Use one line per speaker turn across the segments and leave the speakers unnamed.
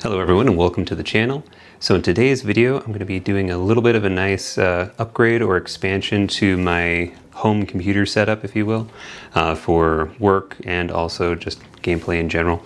Hello everyone and welcome to the channel. So in today's video I'm going to be doing a little bit of a nice upgrade or expansion to my home computer setup, if you will, for work and also just gameplay in general.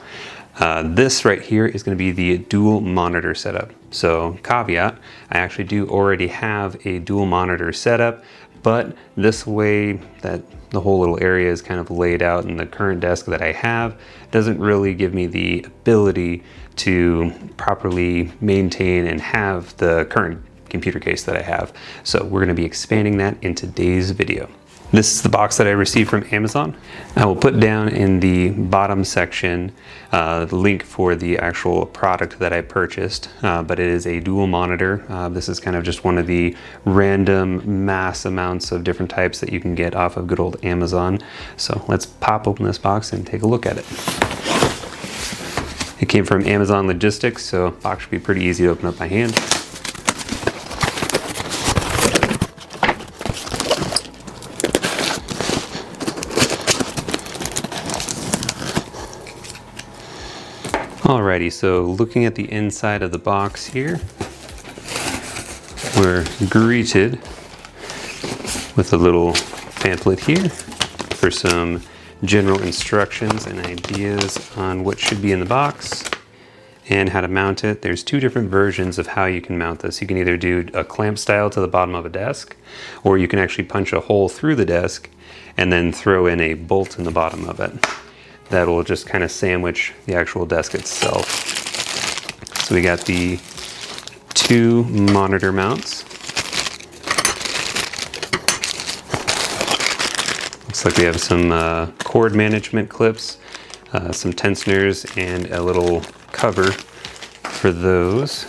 This right here is going to be the dual monitor setup. So caveat, I actually do already have a dual monitor setup, but this way that the whole little area is kind of laid out in the current desk that I have doesn't really give me the ability to properly maintain and have the current computer case that I have. So we're going to be expanding that in today's video. This is the box that I received from Amazon. I will put down in the bottom section the link for the actual product that I purchased, but it is a dual monitor. This is kind of just one of the random mass amounts of different types that you can get off of good old Amazon. So let's pop open this box and take a look at it. It came from Amazon Logistics, so the box should be pretty easy to open up by hand. Alrighty, so looking at the inside of the box here, we're greeted with a little pamphlet here for some general instructions and ideas on what should be in the box and how to mount it. There's two different versions of how you can mount this. You can either do a clamp style to the bottom of a desk, or you can actually punch a hole through the desk and then throw in a bolt in the bottom of it. That will just kind of sandwich the actual desk itself. So we got the two monitor mounts. Looks like we have some cord management clips, some tensioners, and a little cover for those.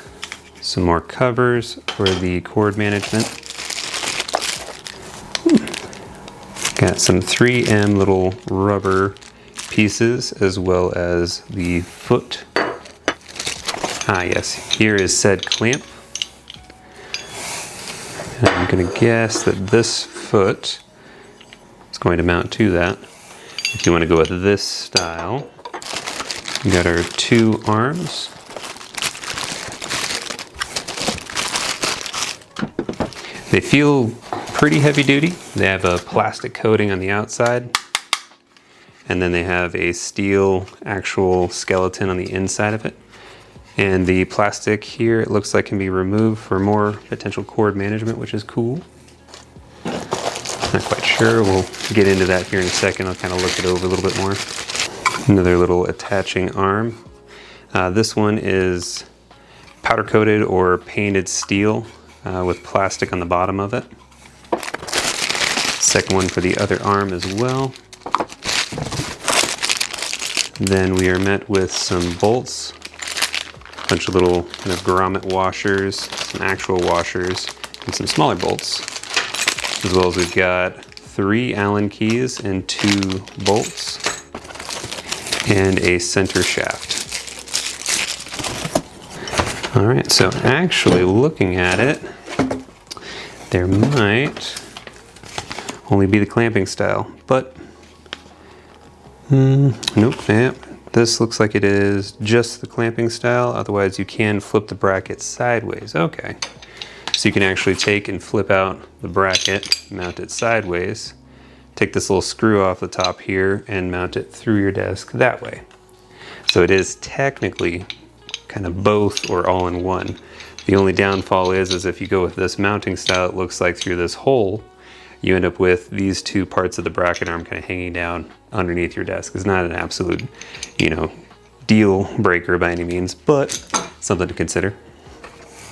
Some more covers for the cord management. Got some 3M little rubber pieces, as well as the foot. Yes, here is said clamp. And I'm going to guess that this foot is going to mount to that. If you want to go with this style, we got our two arms. They feel pretty heavy duty. They have a plastic coating on the outside, and then they have a steel actual skeleton on the inside of it. And the plastic here, it looks like, can be removed for more potential cord management, which is cool. Not quite sure. We'll get into that here in a second. I'll kind of look it over a little bit more. Another little attaching arm. This one is powder coated or painted steel with plastic on the bottom of it. Second one for the other arm as well. Then we are met with some bolts, a bunch of little kind of grommet washers, some actual washers, and some smaller bolts. As well as we've got 3 Allen keys and 2 bolts, and a center shaft. All right, so actually looking at it, there might only be the clamping style, but nope, yeah. This looks like it is just the clamping style. Otherwise, you can flip the bracket sideways. Okay. So you can actually take and flip out the bracket, mount it sideways, take this little screw off the top here, and mount it through your desk that way. So it is technically kind of both or all in one. The only downfall is if you go with this mounting style, it looks like through this hole, you end up with these two parts of the bracket arm kind of hanging down underneath your desk. It's not an absolute, deal breaker by any means, but something to consider.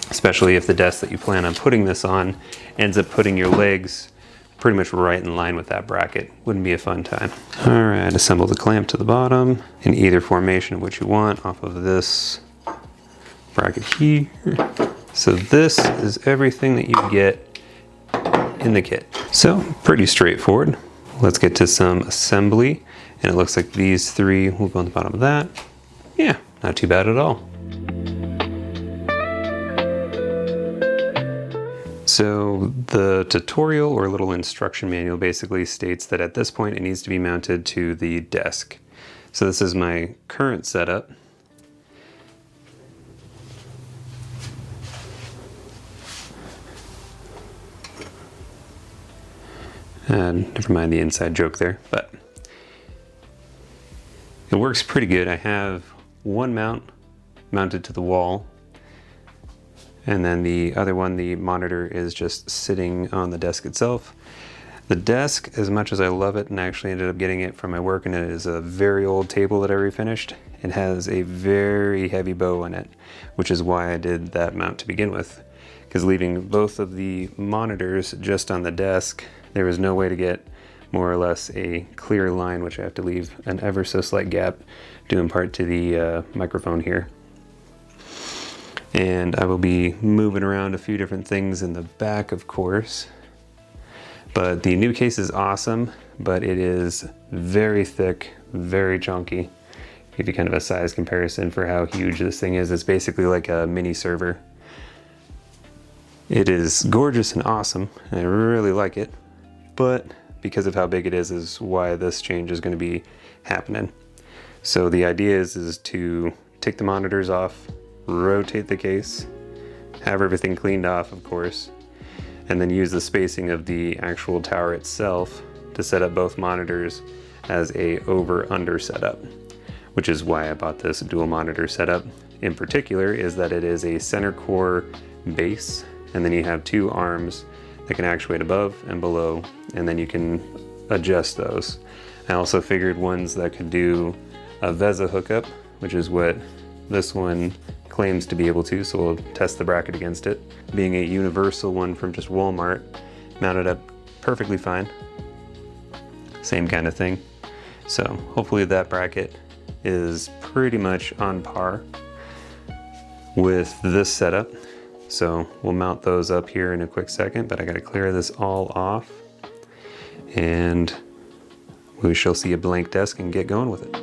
Especially if the desk that you plan on putting this on ends up putting your legs pretty much right in line with that bracket. Wouldn't be a fun time. All right, assemble the clamp to the bottom in either formation of what you want off of this bracket here. So this is everything that you get in the kit. So pretty straightforward. Let's get to some assembly, and it looks like these 3 will go on the bottom of that. Yeah, not too bad at all. So the tutorial or little instruction manual basically states that at this point it needs to be mounted to the desk. So this is my current setup. Never mind the inside joke there, but it works pretty good. I have one mount mounted to the wall, and then the other one, the monitor, is just sitting on the desk itself. The desk, as much as I love it, and I actually ended up getting it from my work, and it is a very old table that I refinished. It has a very heavy bow in it, which is why I did that mount to begin with. Because leaving both of the monitors just on the desk, there was no way to get more or less a clear line, which I have to leave an ever so slight gap due in part to the microphone here. And I will be moving around a few different things in the back, of course. But the new case is awesome, but it is very thick, very chunky. Give you kind of a size comparison for how huge this thing is. It's basically like a mini server. It is gorgeous and awesome. I really like it, but because of how big it is why this change is going to be happening. So the idea is to take the monitors off, rotate the case, have everything cleaned off, of course, and then use the spacing of the actual tower itself to set up both monitors as a over-under setup, which is why I bought this dual monitor setup. In particular is that it is a center core base, and then you have two arms that can actuate above and below, and then you can adjust those. I also figured ones that could do a VESA hookup, which is what this one claims to be able to, so we'll test the bracket against it. Being a universal one from just Walmart, mounted up perfectly fine. Same kind of thing. So hopefully that bracket is pretty much on par with this setup. So we'll mount those up here in a quick second, but I gotta clear this all off and we shall see a blank desk and get going with it.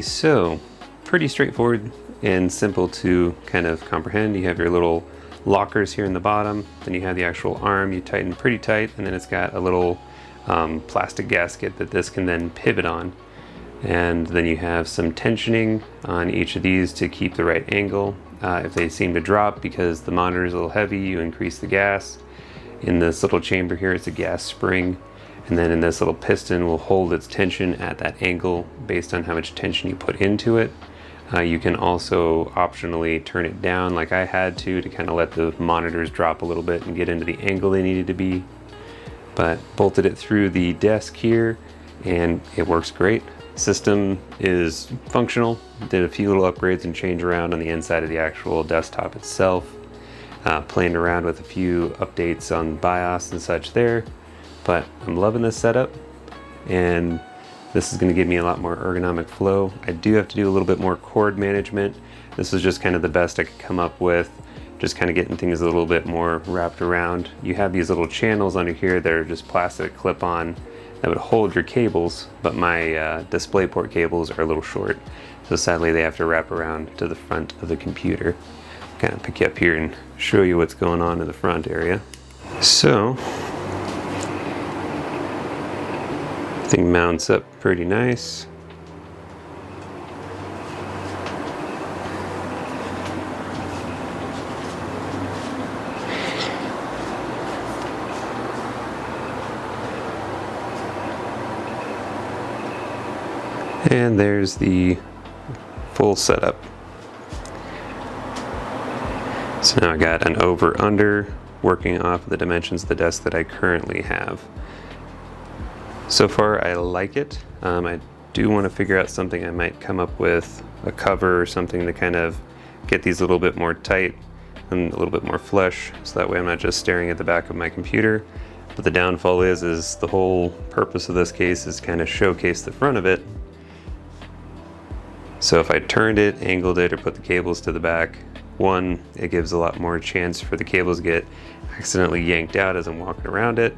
So pretty straightforward and simple to kind of comprehend. You have your little lockers here in the bottom, then you have the actual arm you tighten pretty tight, and then it's got a little plastic gasket that this can then pivot on. And then you have some tensioning on each of these to keep the right angle. If they seem to drop because the monitor is a little heavy, you increase the gas. In this little chamber here, it's a gas spring. And then in this little piston will hold its tension at that angle based on how much tension you put into it. You can also optionally turn it down like I had to kind of let the monitors drop a little bit and get into the angle they needed to be. But bolted it through the desk here and it works great. System is functional. Did a few little upgrades and change around on the inside of the actual desktop itself. Playing around with a few updates on BIOS and such there. But I'm loving this setup, and this is going to give me a lot more ergonomic flow. I do have to do a little bit more cord management. This is just kind of the best I could come up with, just kind of getting things a little bit more wrapped around. You have these little channels under here that are just plastic clip-on that would hold your cables, but my DisplayPort cables are a little short, so sadly they have to wrap around to the front of the computer. Kind of pick you up here and show you what's going on in the front area. So thing mounts up pretty nice. And there's the full setup. So now I got an over-under working off of the dimensions of the desk that I currently have. So far I like it. I do want to figure out something. I might come up with a cover or something to kind of get these a little bit more tight. and a little bit more flesh, so that way I'm not just staring at the back of my computer. But the downfall is the whole purpose of this case is kind of showcase the front of it. So if I turned it, angled it, or put the cables to the back, one, it gives a lot more chance for the cables to get accidentally yanked out as I'm walking around it.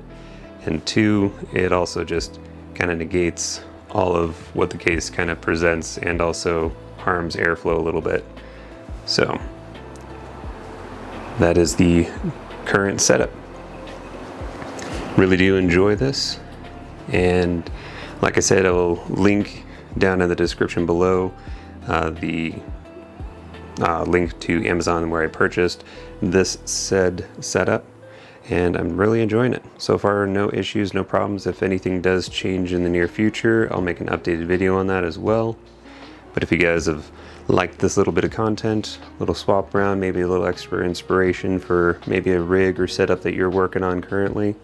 And two, it also just kind of negates all of what the case kind of presents and also harms airflow a little bit. So that is the current setup. Really do enjoy this, and like I said, I will link down in the description below the link to Amazon where I purchased this said setup, and I'm really enjoying it. So far, no issues, no problems. If anything does change in the near future, I'll make an updated video on that as well. But if you guys have liked this little bit of content, a little swap around, maybe a little extra inspiration for maybe a rig or setup that you're working on currently,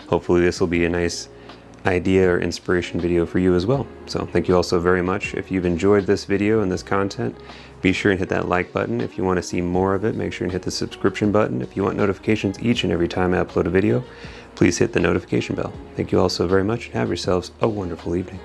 hopefully this will be a nice idea or inspiration video for you as well. So thank you all so very much. If you've enjoyed this video and this content, be sure and hit that like button. If you want to see more of it, make sure and hit the subscription button. If you want notifications each and every time I upload a video, please hit the notification bell. Thank you all so very much, and have yourselves a wonderful evening.